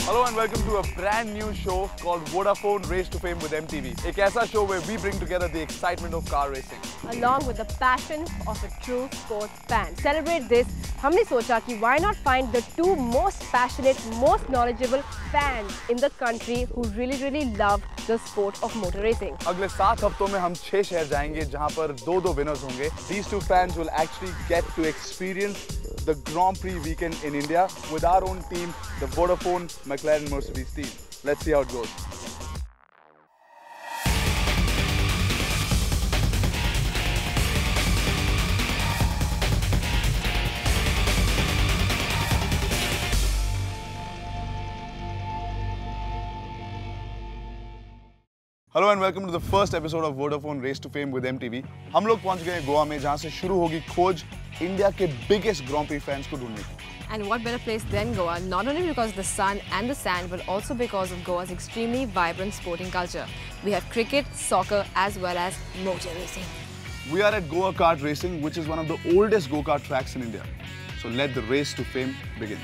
Hello and welcome to a brand new show called Vodafone Race to Fame with MTV. एक ऐसा show where we bring together the excitement of car racing, along with the passion of a true sports fan. Celebrate this, हमने सोचा कि why not find the two most passionate, most knowledgeable fans in the country who really love the sport of motor racing. अगले 7 हफ्तों में हम 6 शहर जाएंगे जहां पर 2 winners होंगे. These two fans will actually get to experience the Grand Prix weekend in India with our own team, the Vodafone McLaren Mercedes team. Let's see how it goes. Hello and welcome to the first episode of Vodafone Race to Fame with MTV. हम लोग पहुंच गए गोवा में जहां से शुरू होगी खोज इंडिया के biggest Grand Prix fans को ढूंढने की. And what better place than Goa, not only because of the sun and the sand, but also because of Goa's extremely vibrant sporting culture. We have cricket, soccer, as well as motor racing. We are at Goa Kart Racing, which is one of the oldest go-kart tracks in India. So let the race to fame begin.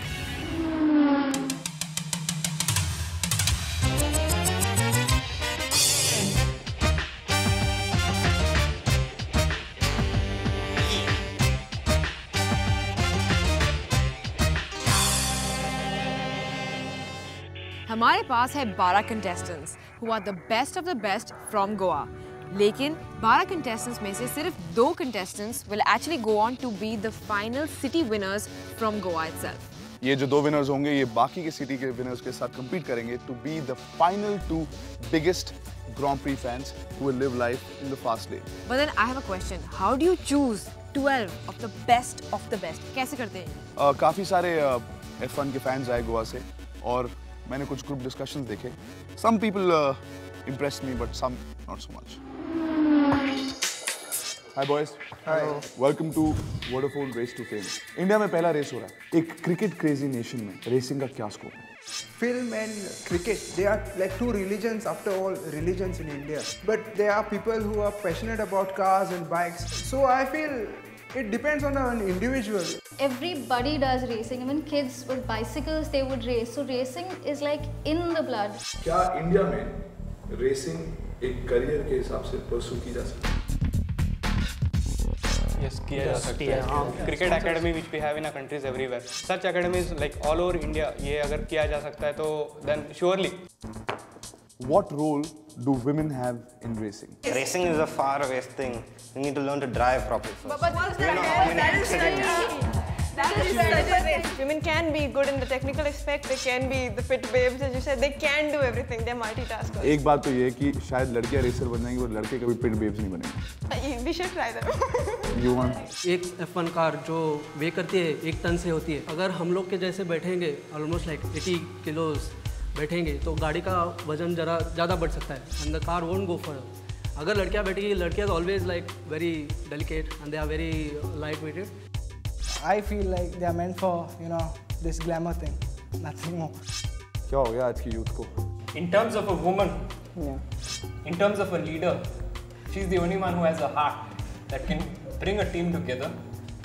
हमारे पास है 12 contestants who are the best of the best from Goa. लेकिन 12 contestants में से सिर्फ 2 contestants will actually go on to be the final city winners from Goa itself. ये जो 2 winners होंगे ये बाकी के सिटी के winners के साथ compete करेंगे to be the final 2 biggest Grand Prix fans who will live life in the fast lane. But then I have a question. How do you choose 12 of the best of the best? कैसे करते हैं? काफी सारे F1 के fans आए गोवा से और मैंने कुछ group discussions देखे. Some people impressed me, but some not so much. Hi boys. Hi. Welcome to Vodafone Race to Fame. India में पहला रेस हो रहा है. एक क्रिकेट क्रेजी नेशन में रेसिंग का क्या स्कोप है? Film and cricket, they are like two religions, after all, religions in India. But there are people who are passionate about cars and bikes. So I feel it depends on an individual. Everybody does racing. Even kids with bicycles, they would race. So racing is like in the blood. क्या India में racing एक career के हिसाब से pursue की जा सकती है? Yes, किया जा सकता है. Cricket academy which we have in our countries everywhere. Such academies like all over India. ये अगर किया जा सकता है तो then surely. What role do women have in racing? Racing is a far away thing. You need to learn to drive properly first. Women can be good in the technical aspect. They can be the fit babes, as you said. They can do everything. They're multitaskers. एक बात तो ये है कि शायद लड़कियां racer बन जाएंगी और लड़के कभी पिट बेब्स नहीं बनेंगे. We should try them. You want? एक F1 कार जो वे करती है 1 टन से होती है. अगर हम लोग के जैसे बैठेंगे ऑलमोस्ट लाइक 80 किलोज बैठेंगे तो गाड़ी का वजन जरा ज़्यादा बढ़ सकता है and the car won't go far. अगर लड़कियाँ बैठेगी, लड़कियाँ always like very delicate and they are very light weighted. I feel like they are meant for, you know, this glamour thing, nothing more. क्या हो गया आज की यूथ को? In terms of a woman, in terms of a leader, she's the only one who has a heart that can bring a team together,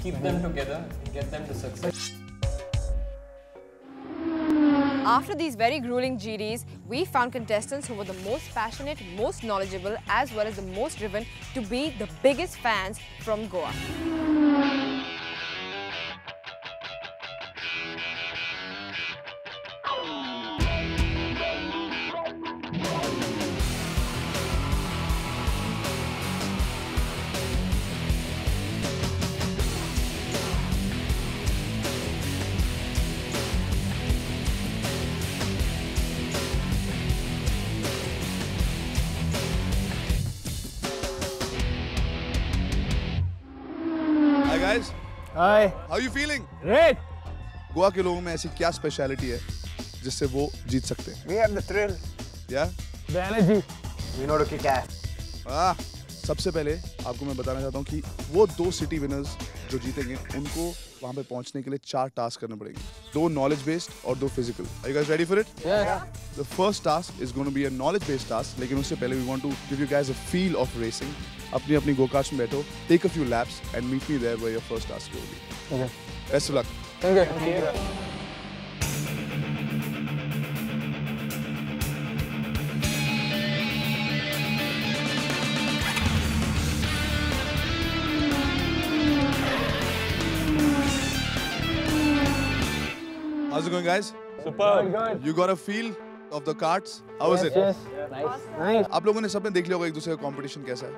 keep them together, and get them to success. After these very grueling GDs, we found contestants who were the most passionate, most knowledgeable, as well as the most driven to be the biggest fans from Goa. Hi guys. Hi. How are you feeling? Great. Goa के लोगों में ऐसी क्या speciality है जिससे वो जीत सकते हैं? We have the thrill. Yeah? The energy. We know to kick ass. सबसे पहले आपको मैं बताना चाहता हूँ कि वो 2 सिटी विनर्स जो जीतेंगे उनको वहाँ पे पहुँचने के लिए 4 टास्क करने पड़ेंगे. 2 knowledge based और 2 physical. Are you guys ready for it? Yeah. The first task is going to be a knowledge based task. लेकिन उससे पहले we want to give you guys a feel of racing. अपनी अपनी go-karts में बैठो, take a few laps and meet me there where your first task will be. Okay. Best of luck. Thank you. How's it going, guys? Super. Good. You got a feel of the carts? How was it? Yes. Nice. आप लोगों ने सबने देख लिया होगा एक दूसरे का कंपटीशन कैसा है?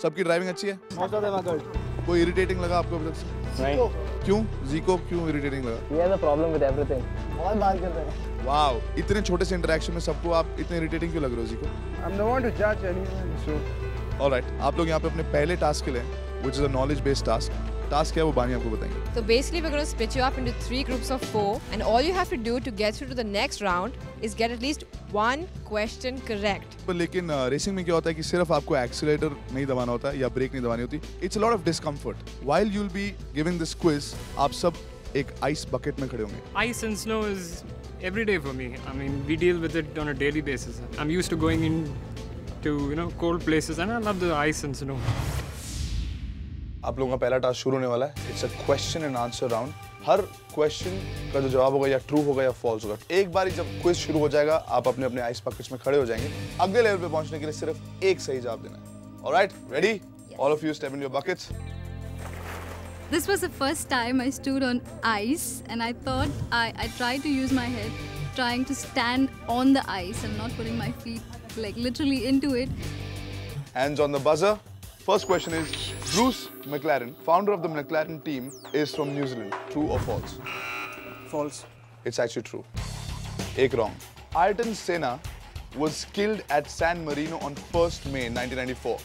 सबकी ड्राइविंग अच्छी है? Most of them are good. कोई इरिटेटिंग लगा आपको अभी तक से? Right. क्यों? Zico क्यों इरिटेटिंग लगा? He has a problem with everything. बहुत बात करते हैं. वाओ, इतने छोटे से इंटरेक्शन में सबको आप इतने इरिटेटिंग क्यों लग रहे हो Zico? I'm the one to judge anyone. So Alright, आप लोग यहाँ पे अपने पहले टास्क के लिए, which is a knowledge-based task. Task क्या है वो बानी आपको बताएंगे. So basically we're going to split you up into 3 groups of 4 and all you have to do to get through to the next round is get at least 1 question correct. पर लेकिन racing में क्या होता है कि सिर्फ आपको accelerator नहीं दबाना होता या ब्रेक नहीं दबानी होती. It's a lot of discomfort. While you'll be giving this quiz, आप सब एक आइस बकेट में खड़े होंगे. Ice and snow is every day for me. I mean, we deal with it on a daily basis. I'm used to going in to, cold places and I love the ice and snow. आप लोगों का पहला task शुरू होने वाला है. It's a question and answer round. Her question का जो जवाब होगा या ट्रू होगा या फॉल्स होगा. एक बार जब क्विज शुरू हो जाएगा आप अपने अपने आइस बकेट्स में खड़े हो जाएंगे. अगले लेवल पे पहुंचने के लिए सिर्फ एक सही जवाब देना है. Alright, ready? All of you step in your buckets. This was the first time I stood on ice, and I thought I tried to use my head, trying to stand on the ice and not putting my feet like literally into it. Hands on the buzzer. First question is, Bruce McLaren, founder of the McLaren team, is from New Zealand. True or false? False. It's actually true. Ek wrong. Ayrton Senna was killed at San Marino on 1st May 1994.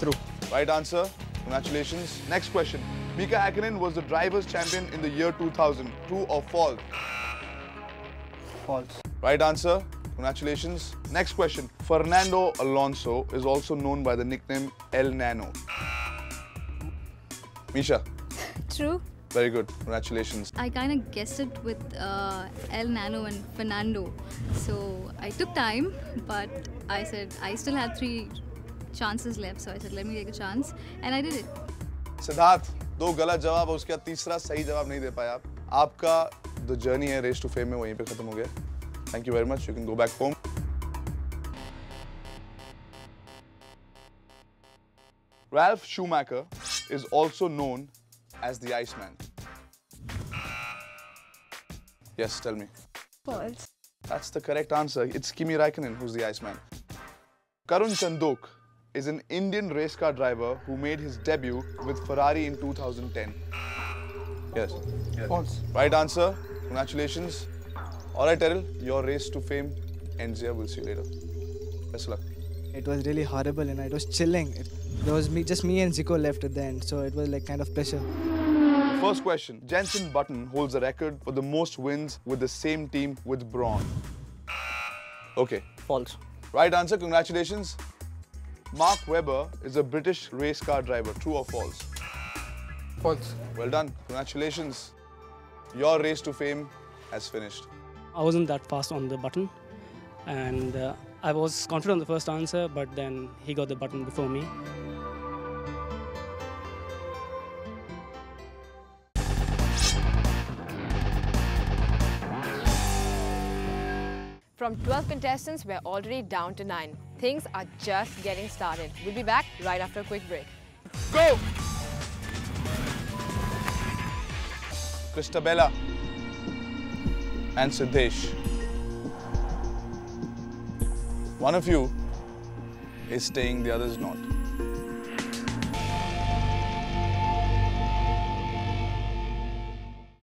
True. Right answer. Congratulations. Next question. Mika Hakkinen was the drivers' champion in the year 2000. True or false? False. Right answer. Congratulations. Next question. Fernando Alonso is also known by the nickname El Nano. Misha. True. Very good. Congratulations. I kind of guessed it with El Nano and Fernando. So I took time, but I said I still had 3 chances left. So I said, let me take a chance. And I did it. Siddharth, 2 गलत जवाब और उसके बाद तीसरा सही जवाब नहीं दे पाया आप. आपका जो जर्नी है रेस टू फेम में वहीं पे खत्म हो गया. Thank you very much. You can go back home. Ralph Schumacher is also known as the Iceman. Yes, tell me. False. That's the correct answer. It's Kimi Raikkonen who's the Iceman. Karun Chandok is an Indian race car driver who made his debut with Ferrari in 2010. Yes. False. Right answer. Congratulations. Alright, Terrell, your race to fame ends here. We'll see you later. Best of luck. It was really horrible and it was chilling. There was just me and Zico left at the end, so it was like kind of pressure. First question. Jenson Button holds the record for the most wins with the same team with Braun. Okay. False. Right answer. Congratulations. Mark Webber is a British race car driver. True or false? false. Well done. Congratulations. Your race to fame has finished. I wasn't that fast on the button, and I was confident on the first answer, but then he got the button before me. From 12 contestants, we're already down to 9. Things are just getting started. We'll be back right after a quick break. Go! Christabella and Siddesh. One of you is staying, the other is not.